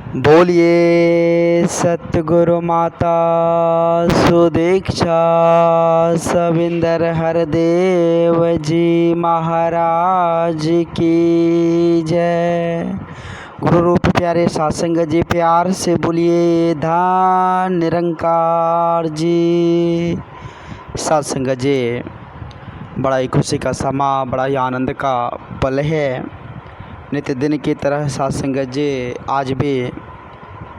बोलिए सतगुरु माता सुदीक्षा सविंदर हरदेव जी महाराज की जय। गुरु रूप प्यारे सासंग जी प्यार से बोलिए धान निरंकार जी। सासंग जी बड़ा ही खुशी का समा, बड़ा ही आनंद का पल है। नित्य दिन की तरह सासंग जी आज भी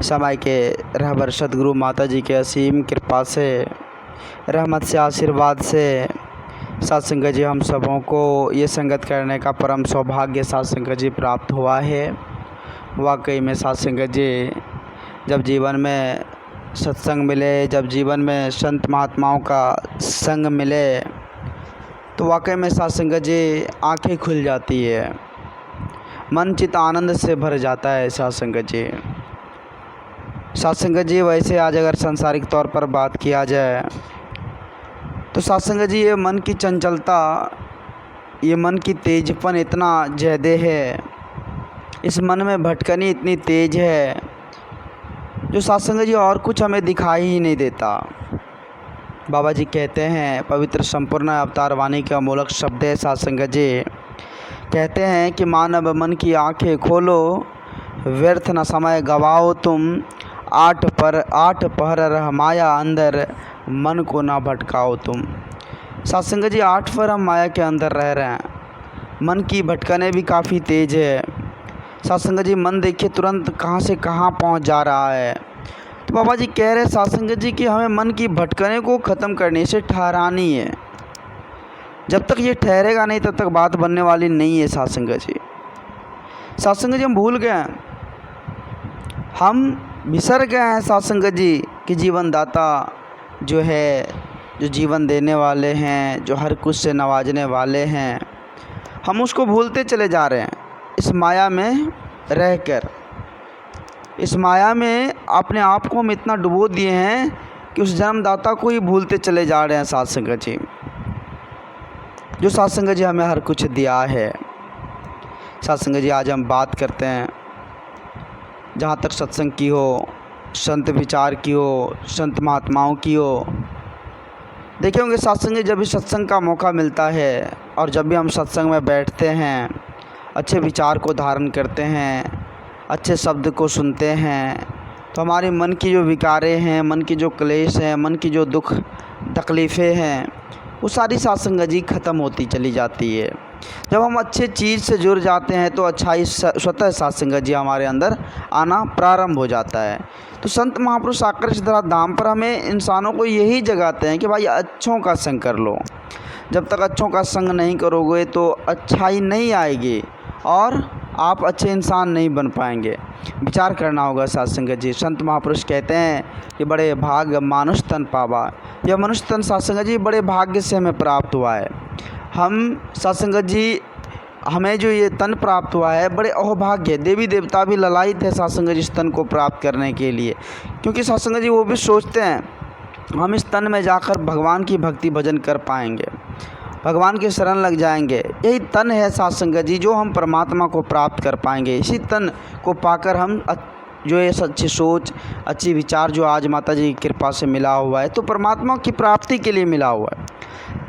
समय के रहबर सतगुरु माता जी के असीम कृपा से, रहमत से, आशीर्वाद से सत्संग जी हम सबों को ये संगत करने का परम सौभाग्य सत्संग जी प्राप्त हुआ है। वाकई में सत्संग जी जब जीवन में सत्संग मिले, जब जीवन में संत महात्माओं का संग मिले तो वाकई में सत्संग जी आंखें खुल जाती है, मन चित आनंद से भर जाता है। सत्संग जी वैसे आज अगर सांसारिक तौर पर बात किया जाए तो सत्संग जी ये मन की चंचलता, ये मन की तेजपन इतना ज़्यादा है, इस मन में भटकनी इतनी तेज है जो सत्संग जी और कुछ हमें दिखाई ही नहीं देता। बाबा जी कहते हैं, पवित्र संपूर्ण अवतार वाणी का मूलक शब्द है सत्संग जी, कहते हैं कि मानव मन की आंखें खोलो, व्यर्थ न समय गवाओ तुम, आठ पहर रह माया अंदर, मन को ना भटकाओ तुम। सत्संग जी 8 पहर हम माया के अंदर रह रहे हैं, मन की भटकने भी काफ़ी तेज है। सत्संग जी मन देखिए तुरंत कहाँ से कहाँ पहुँच जा रहा है। तो बाबा जी कह रहे सत्संग जी कि हमें मन की भटकने को ख़त्म करने से ठहरानी है। जब तक ये ठहरेगा नहीं तब तक बात बनने वाली नहीं है। सत्संग जी हम भूल गए, हम बिसर गए हैं सत्संग जी कि जीवन दाता जो है, जो जीवन देने वाले हैं, जो हर कुछ से नवाजने वाले हैं, हम उसको भूलते चले जा रहे हैं। इस माया में रहकर, इस माया में अपने आप को हम इतना डुबो दिए हैं कि उस जन्मदाता को ही भूलते चले जा रहे हैं। सत्संग जी जो सत्संग जी हमें हर कुछ दिया है। सत्संग जी आज हम बात करते हैं, जहाँ तक सत्संग की हो, संत विचार की हो, संत महात्माओं की हो। देखे होंगे सत्संग जब भी सत्संग का मौका मिलता है और जब भी हम सत्संग में बैठते हैं, अच्छे विचार को धारण करते हैं, अच्छे शब्द को सुनते हैं, तो हमारे मन की जो विकारें हैं, मन की जो क्लेश हैं, मन की जो दुख तकलीफ़ें हैं, वो सारी सत्संग जी ख़त्म होती चली जाती है। जब हम अच्छे चीज़ से जुड़ जाते हैं तो अच्छाई स्वतः सत्संग जी हमारे अंदर आना प्रारंभ हो जाता है। तो संत महापुरुष आकर्ष धरा धाम पर हमें इंसानों को यही जगाते हैं कि भाई अच्छों का संग कर लो। जब तक अच्छों का संग नहीं करोगे तो अच्छाई नहीं आएगी और आप अच्छे इंसान नहीं बन पाएंगे। विचार करना होगा सत्संग जी। संत महापुरुष कहते हैं कि बड़े भाग मानुष तन पावा, यह मनुष्य तन सत्संग जी बड़े भाग्य से हमें प्राप्त हुआ है। हम सत्संग जी हमें जो ये तन प्राप्त हुआ है बड़े अहोभाग्य, देवी देवता भी ललायित है सत्संग जी इस तन को प्राप्त करने के लिए, क्योंकि सत्संग जी वो भी सोचते हैं हम इस तन में जाकर भगवान की भक्ति भजन कर पाएंगे, भगवान के शरण लग जाएंगे। यही तन है सत्संग जी जो हम परमात्मा को प्राप्त कर पाएंगे। इसी तन को पाकर हम जो ये अच्छी सोच, अच्छी विचार जो आज माता जी की कृपा से मिला हुआ है तो परमात्मा की प्राप्ति के लिए मिला हुआ है।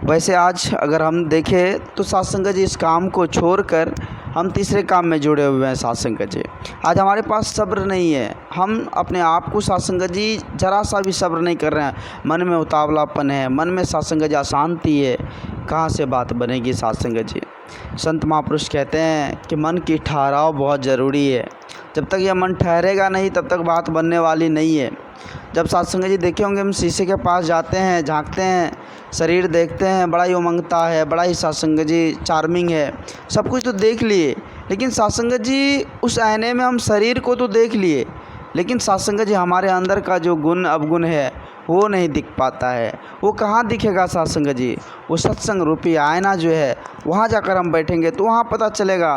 वैसे आज अगर हम देखें तो सत्संग जी इस काम को छोड़कर हम तीसरे काम में जुड़े हुए हैं। सत्संग जी आज हमारे पास सब्र नहीं है, हम अपने आप को सत्संग जी जरा सा भी सब्र नहीं कर रहे हैं, मन में उतावलापन है, मन में सत्संग जी अशांति है, कहाँ से बात बनेगी सत्संग जी। संत महापुरुष कहते हैं कि मन की ठहराव बहुत ज़रूरी है, जब तक यह मन ठहरेगा नहीं तब तक बात बनने वाली नहीं है। जब सत्संग जी देखे होंगे हम शीशे के पास जाते हैं, झांकते हैं, शरीर देखते हैं, बड़ा ही उमंगता है, बड़ा ही सत्संग जी चार्मिंग है, सब कुछ तो देख लिए, लेकिन सत्संग जी उस आईने में हम शरीर को तो देख लिए, लेकिन सत्संग जी हमारे अंदर का जो गुण अवगुण है वो नहीं दिख पाता है। वो कहाँ दिखेगा सत्संग जी? वो सत्संग रूपी आईना जो है वहाँ जाकर हम बैठेंगे तो वहाँ पता चलेगा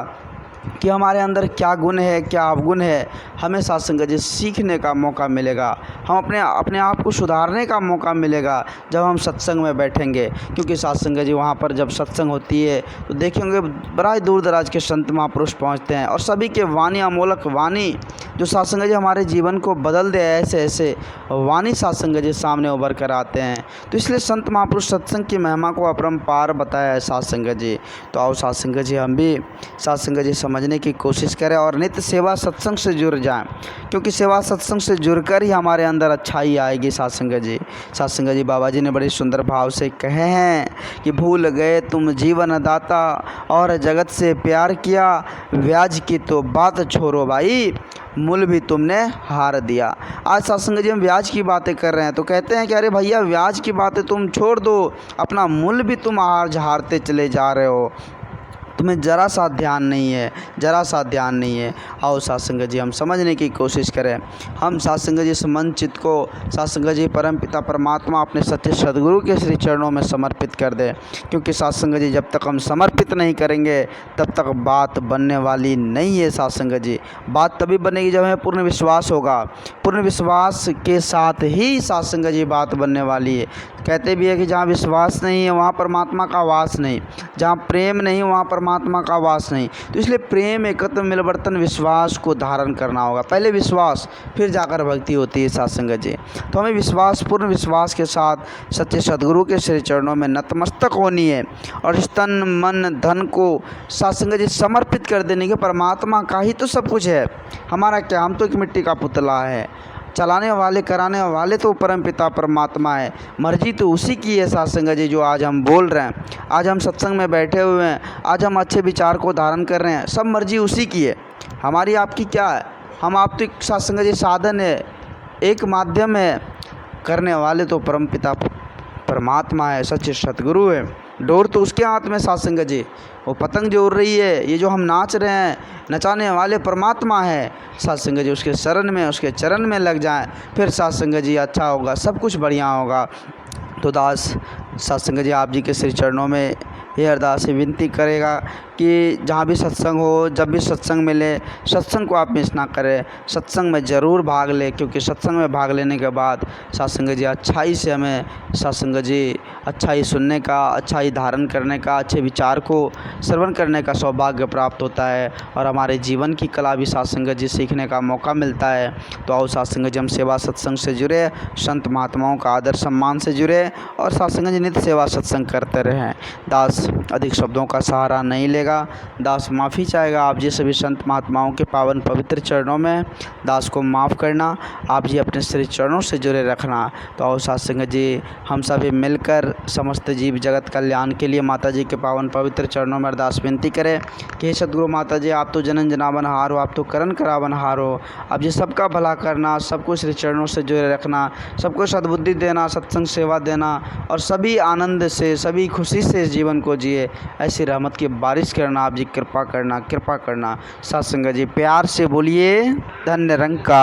कि हमारे अंदर क्या गुण है, क्या अवगुण है, हमें साथ संगत जी सीखने का मौका मिलेगा। हम अपने आप को सुधारने का मौका मिलेगा जब हम सत्संग में बैठेंगे। क्योंकि साथ संगत जी वहाँ पर जब सत्संग होती है तो देखेंगे बड़ा ही दूर दराज के संत महापुरुष पहुँचते हैं और सभी के वाणी, अमोलक वाणी जो साथ संगत जी हमारे जीवन को बदल दे, ऐसे ऐसे वाणी साथ संगत जी सामने उभर कर आते हैं। तो इसलिए संत महापुरुष सत्संग की महिमा को अपरंपार बताया है साथ संगत जी। तो आओ साथ संगत जी हम भी साथ संगत जी समझने की कोशिश करें और नित्य सेवा सत्संग से जुड़ जाएं, क्योंकि सेवा सत्संग से जुड़कर ही हमारे अंदर अच्छाई आएगी साथ संगत जी। साथ संगत जी बाबा जी ने बड़े सुंदर भाव से कहे हैं कि भूल गए तुम जीवन दाता और जगत से प्यार किया, ब्याज की तो बात छोड़ो भाई, मूल भी तुमने हार दिया। आज साथ संगत जी हम ब्याज की बातें कर रहे हैं तो कहते हैं कि अरे भैया ब्याज की बातें तुम छोड़ दो, अपना मूल भी तुम आज हारते चले जा रहे हो, तुम्हें ज़रा सा ध्यान नहीं है, ज़रा सा ध्यान नहीं है। आओ साथ संगत जी हम समझने की कोशिश करें। हम साथ संगत जी इस मन चित्त को साथ संगत जी परम पिता परमात्मा अपने सच्चे सदगुरु के श्री चरणों में समर्पित कर दें। क्योंकि साथ संगत जी जब तक हम समर्पित नहीं करेंगे तब तक बात बनने वाली नहीं है। साथ संगत जी बात तभी बनेगी जब हमें पूर्ण विश्वास होगा। पूर्ण विश्वास के साथ ही साथ संगत जी बात बनने वाली है। कहते भी है कि जहाँ विश्वास नहीं है वहाँ परमात्मा का वास नहीं, जहाँ प्रेम नहीं वहाँ परमात्मा का वास नहीं। तो इसलिए प्रेम, एकत्व, मिलवर्तन, विश्वास को धारण करना होगा। पहले विश्वास, फिर जाकर भक्ति होती है साथ संगत जी। तो हमें विश्वास, पूर्ण विश्वास के साथ सच्चे सदगुरु के श्री चरणों में नतमस्तक होनी है और इस तन मन धन को साथ संगत जी समर्पित कर देने के। परमात्मा का ही तो सब कुछ है, हमारा क्या, हम तो एक मिट्टी का पुतला है। चलाने वाले, कराने वाले तो परम पिता परमात्मा है, मर्जी तो उसी की है साथ संगत जी। जो आज हम बोल रहे हैं, आज हम सत्संग में बैठे हुए हैं, आज हम अच्छे विचार को धारण कर रहे हैं, सब मर्जी उसी की है, हमारी आपकी क्या है। हम आप तो एक साथ संगत जी साधन है, एक माध्यम है, करने वाले तो परम पिता परमात्मा है, सच्चे सतगुरु है। डोर तो उसके हाथ में साथ संगत जी। वो पतंग जो उड़ रही है, ये जो हम नाच रहे हैं, नचाने वाले परमात्मा है साथ संगत जी। उसके शरण में, उसके चरण में लग जाएं, फिर साथ संगत जी अच्छा होगा, सब कुछ बढ़िया होगा। तो दास साथ संगत जी आप जी के श्री चरणों में ये अरदास से विनती करेगा कि जहाँ भी सत्संग हो, जब भी सत्संग मिले, सत्संग को आप मिस ना करें, सत्संग में ज़रूर भाग लें। क्योंकि सत्संग में भाग लेने के बाद साथ संगत जी अच्छाई से हमें साथ संगत जी अच्छाई सुनने का, अच्छाई धारण करने का, अच्छे विचार को श्रवण करने का सौभाग्य प्राप्त होता है और हमारे जीवन की कला भी साथ संगत जी सीखने का मौका मिलता है। तो आओ साथ संगत जी हम सेवा सत्संग से जुड़े, संत महात्माओं का आदर सम्मान से जुड़े और साथ संगत जी नित्य सेवा सत्संग करते रहें। दास अधिक शब्दों का सहारा नहीं लेगा, दास माफ़ी चाहेगा आप जी सभी संत महात्माओं के पावन पवित्र चरणों में। दास को माफ़ करना, आप जी अपने श्री चरणों से जुड़े रखना। तो आओ साथ संगत जी हम सभी मिलकर समस्त जीव जगत कल्याण के लिए माता जी के पावन पवित्र चरणों में अरदास विनती करें कि हे सतगुरु माता जी, आप तो जनन जनावन हार हो, आप तो करण करावन हार हो। आप जी सबका भला करना, सबको श्री चरणों से जुड़े रखना, सबको सद्बुद्धि देना, सत्संग सेवा देना और सभी आनंद से, सभी खुशी से इस जीवन को जिए, ऐसी रहमत की बारिश करना। आप जी कृपा करना, कृपा करना। साथ संगत जी प्यार से बोलिए धन्य रंग का।